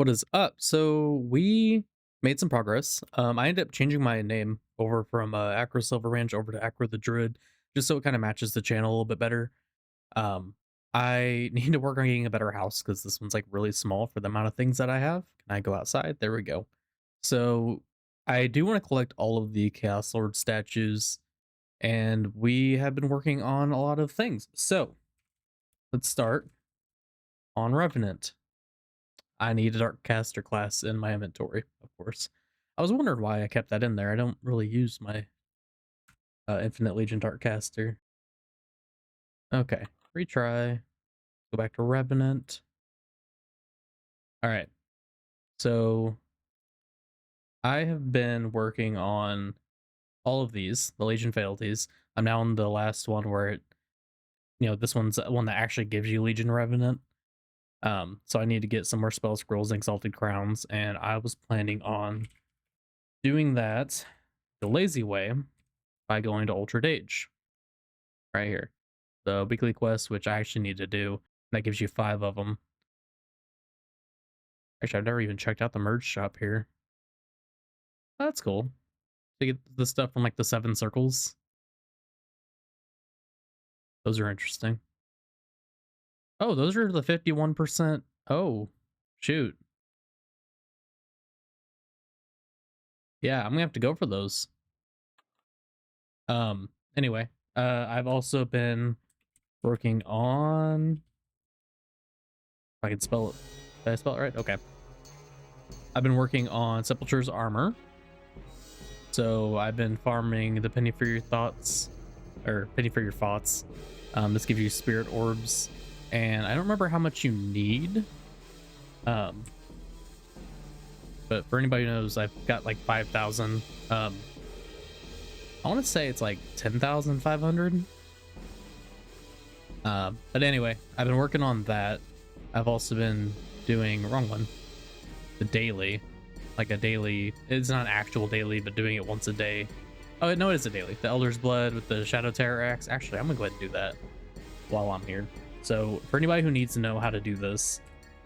What is up? So we made some progress. I ended up changing my name over from Acro Silver Ranch over to Acro the Druid, just so it kind of matches the channel a little bit better. Um, I need to work on getting a better house because this one's like really small for the amount of things that I have. Can I go outside? There we go. So I do want to collect all of the Chaos Lord statues, and we have been working on a lot of things. So let's start on Revenant. I need a Dark Caster class in my inventory, of course. I was wondering why I kept that in there. I don't really use my Infinite Legion Dark Caster. Okay, retry. Go back to Revenant. All right, so I have been working on all of these, the Legion Failties. I'm now on the last one where this one's one that actually gives you Legion Revenant. So I need to get some more spell scrolls and exalted crowns, and I was planning on doing that the lazy way by going to Ultra Dage right here. The weekly quest, which I actually need to do, that gives you 5 of them. Actually, I've never even checked out the merge shop here. Oh, that's cool. To get the stuff from like the 7 circles. Those are interesting. Oh, those are the 51%. Oh, shoot. Yeah, I'm gonna have to go for those. Anyway, I've also been working on, if I can spell it. Did I spell it right? Okay. I've been working on Sepulture's armor. So I've been farming the penny for your thoughts, or penny for your thoughts. This gives you spirit orbs, and I don't remember how much you need. But for anybody who knows, I've got like 5,000. I want to say it's like 10,500. But anyway, I've been working on that. I've also been doing wrong one, the daily. Like a daily, it's not an actual daily, but doing it once a day. Oh no, it is a daily. The Elder's Blood with the Shadow Terror Axe. Actually, I'm gonna go ahead and do that while I'm here. So for anybody who needs to know how to do this,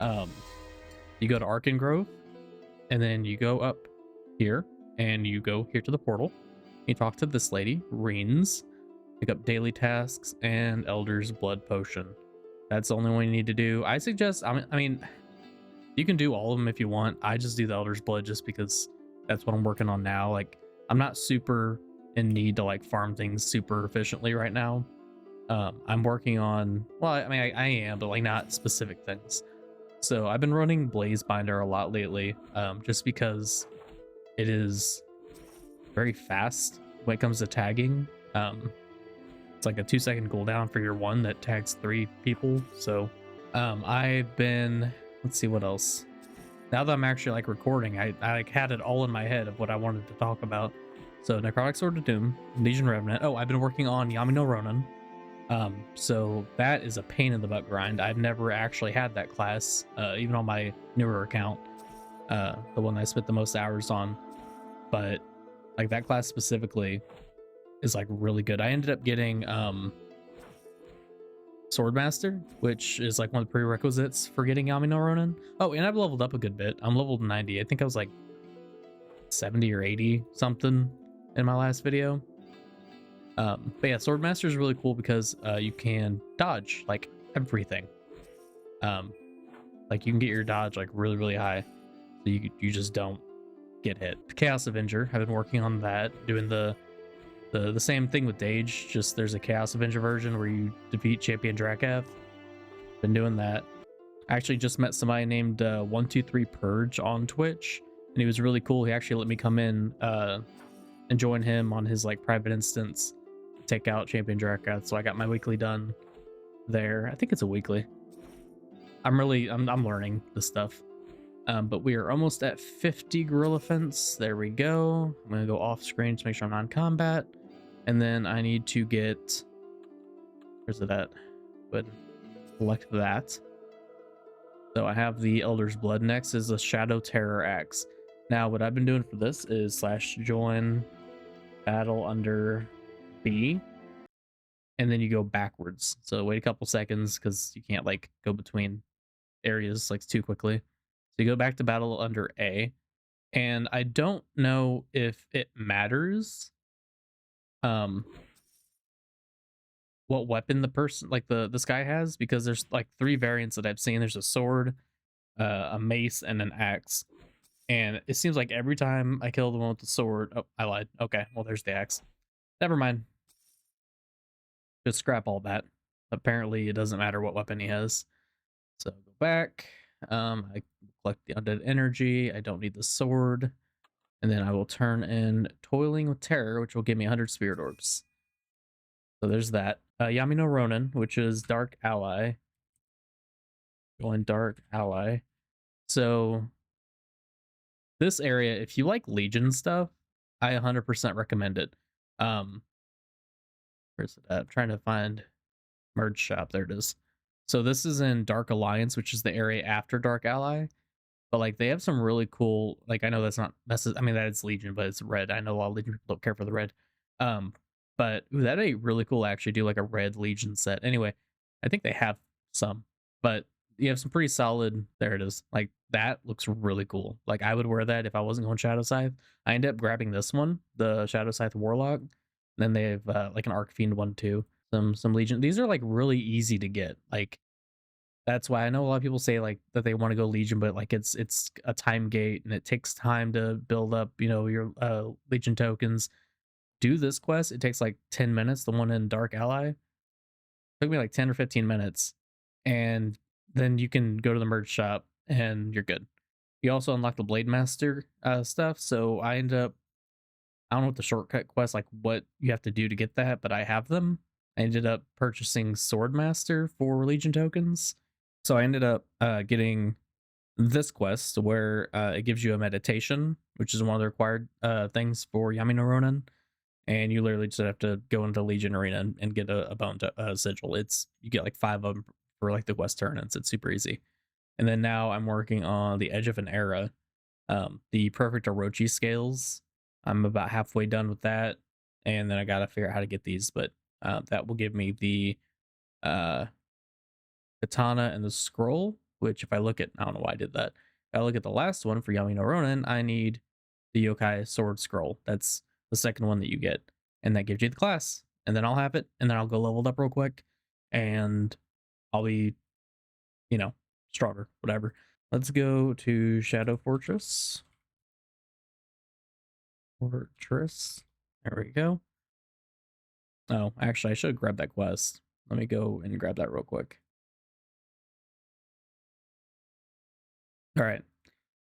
you go to Arkan Grove, and then you go up here, and you go here to the portal. You talk to this lady, Reens, pick up daily tasks and Elder's Blood Potion. That's the only one you need to do. I suggest, I mean, you can do all of them if you want. I just do the Elder's Blood just because that's what I'm working on now. Like, I'm not super in need to like farm things super efficiently right now. I'm working on, well, I mean, I am, but like not specific things. So I've been running Blaze Binder a lot lately, just because it is very fast when it comes to tagging. It's like a 2-second cooldown for your one that tags 3 people. So I've been, let's see what else. Now that I'm actually like recording, I like had it all in my head of what I wanted to talk about. So Necrotic Sword of Doom, Legion Revenant. Oh, I've been working on Yami no Ronin. So that is a pain in the butt grind. I've never actually had that class, even on my newer account, the one I spent the most hours on. But like that class specifically is like really good. I ended up getting Swordmaster, which is like one of the prerequisites for getting Yami no Ronin. Oh, and I've leveled up a good bit. I'm leveled 90. I think I was like 70 or 80 something in my last video. But yeah, Swordmaster is really cool because you can dodge like everything. Like you can get your dodge like really high, so you just don't get hit. Chaos Avenger, I've been working on that, doing the same thing with Dage, just there's a Chaos Avenger version where you defeat Champion Drakath. Been doing that. I actually just met somebody named 123 Purge on Twitch, and he was really cool. He actually let me come in and join him on his like private instance, take out Champion Drakath. So I got my weekly done there. I think it's a weekly. I'm learning this stuff. But we are almost at 50 Gorilla Fence. There we go. I'm gonna go off screen to make sure I'm not in combat. And then I need to get, where's it at? But select that. So I have the Elder's Blood. Next is the Shadow Terror Axe. Now what I've been doing for this is /join battle under B, and then you go backwards. So wait a couple seconds because you can't like go between areas like too quickly. So So you go back to battle under A, and I don't know if it matters um what weapon the person like this guy has, because there's like three variants that I've seen. There's a sword, a mace, and an axe. And it seems like every time I kill the one with the sword, oh, I lied. Okay, well there's the axe. Never mind. Just scrap all that. Apparently, it doesn't matter what weapon he has. So go back. I collect the undead energy. I don't need the sword. And then I will turn in Toiling with Terror, which will give me 100 spirit orbs. So there's that. Yami no Ronin, which is Dark Ally. Going Dark Ally. So this area, if you like Legion stuff, I 100% recommend it. Where's it at? I'm trying to find merge shop. There it is. So this is in Dark Alliance, which is the area after Dark Ally. But like they have some really cool, like I know I mean that is Legion, but it's red. I know a lot of Legion people don't care for the red. Um, but ooh, that'd be really cool actually do like a red Legion set. Anyway, I think they have some, but you have some pretty solid, there it is. Like that looks really cool. Like I would wear that if I wasn't going Shadow Scythe. I ended up grabbing this one, the Shadow Scythe Warlock. Then they have like an Arc Fiend one too. Some Legion. These are like really easy to get. Like that's why I know a lot of people say like that they want to go Legion, but like it's a time gate and it takes time to build up, you know, your Legion tokens. Do this quest, it takes like 10 minutes. The one in Dark Ally took me like 10 or 15 minutes, and then you can go to the merge shop and you're good. You also unlock the Blade Master stuff. So I end up, I don't know what the shortcut quest, like what you have to do to get that, but I have them. I ended up purchasing Sword Master for Legion tokens. So I ended up getting this quest where it gives you a meditation, which is one of the required things for Yami no Ronin. And you literally just have to go into Legion Arena and get a bone sigil. You get like 5 of them for like the quest turn-ins. It's super easy. And then now I'm working on the Edge of an Era, the Perfect Orochi scales. I'm about halfway done with that, and then I gotta figure out how to get these. But that will give me the uh, katana and the scroll. Which, if I look at, I don't know why I did that. If I look at the last one for Yami no Ronin, I need the Yokai Sword Scroll. That's the second one that you get, and that gives you the class. And then I'll have it, and then I'll go leveled up real quick, and I'll be, you know, stronger. Whatever. Let's go to Shadow Fortress. Fortress. There we go. Oh, actually, I should grab that quest. Let me go and grab that real quick. All right.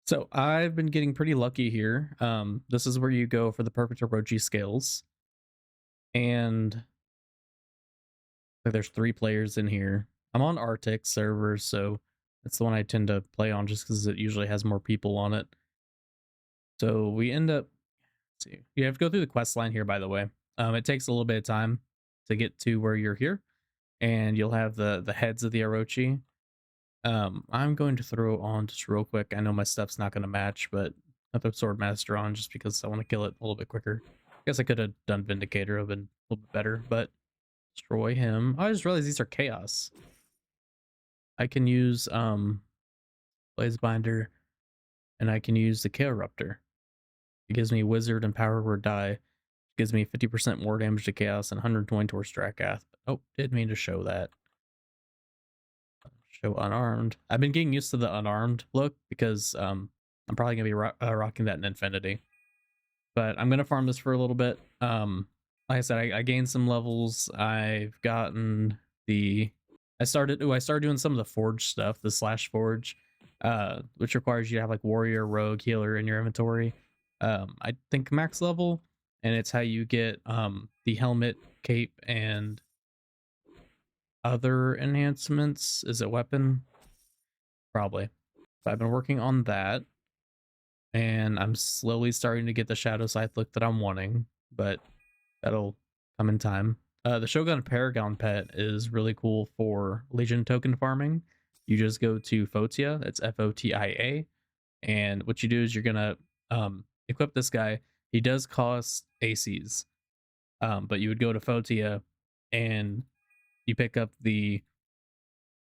So I've been getting pretty lucky here. This is where you go for the Perfect Orochi scales. And like, there's 3 players in here. I'm on Arctic servers, so that's the one I tend to play on just because it usually has more people on it. So we end up, let's see, you have to go through the quest line here, by the way. It takes a little bit of time to get to where you're here, and you'll have the heads of the Orochi. I'm going to throw on just real quick. I know my stuff's not going to match, but I'll throw Sword Master on just because I want to kill it a little bit quicker. I guess I could have done Vindicator, have been a little bit better, but destroy him. Oh, I just realized these are chaos. I can use Blaze Binder, and I can use the Chaos Ruptor. It gives me Wizard and Power Word Die. It gives me 50% more damage to Chaos and 120 towards Drakath. Oh, didn't mean to show that. Show unarmed. I've been getting used to the unarmed look because I'm probably gonna be rocking that in Infinity. But I'm gonna farm this for a little bit. Like I said, I gained some levels. I've gotten the I started doing some of the forge stuff, the slash forge, which requires you to have like warrior, rogue, healer in your inventory. I think max level, and it's how you get the helmet, cape, and other enhancements. Is it weapon? Probably. So I've been working on that, and I'm slowly starting to get the Shadow Scythe look that I'm wanting, but that'll come in time. The Shogun Paragon pet is really cool for Legion token farming. You just go to Fotia, that's Fotia, and what you do is you're gonna equip this guy. He does cost ACs, but you would go to Fotia and you pick up the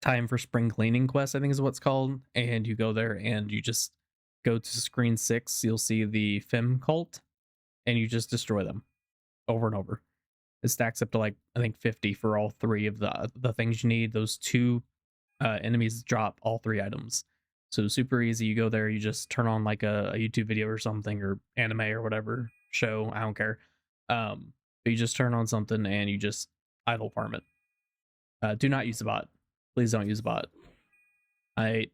time for spring cleaning quest, I think is what's called, and you go there and you just go to screen 6. You'll see the Fem cult, and you just destroy them over and over. It stacks up to like I think 50 for all 3 of the things you need. Those 2 enemies drop all 3 items. So super easy. You go there, you just turn on like a YouTube video or something, or anime or whatever show. I don't care. But you just turn on something and you just idle farm it. Do not use a bot. Please don't use a bot. I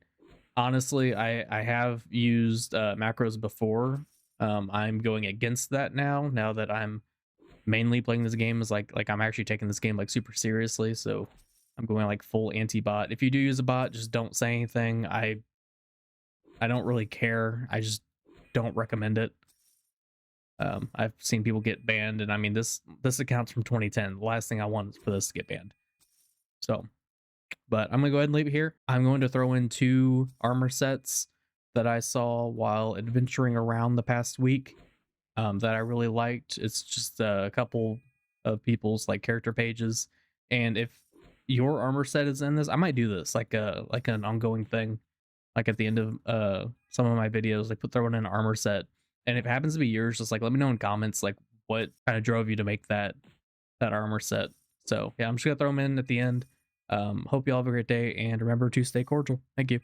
honestly, I have used macros before. I'm going against that now. Now that I'm mainly playing this game is like I'm actually taking this game like super seriously. So I'm going like full anti-bot. If you do use a bot, just don't say anything. I don't really care. I just don't recommend it. I've seen people get banned, and I mean this account's from 2010. The last thing I want is for this to get banned. So, but I'm gonna go ahead and leave it here. I'm going to throw in 2 armor sets that I saw while adventuring around the past week that I really liked. It's just a couple of people's like character pages, and if your armor set is in this, I might do this like an ongoing thing. Like at the end of some of my videos, like throw in an armor set, and if it happens to be yours, just like let me know in comments like what kind of drove you to make that armor set. So yeah, I'm just gonna throw them in at the end. Hope you all have a great day, and remember to stay cordial. Thank you.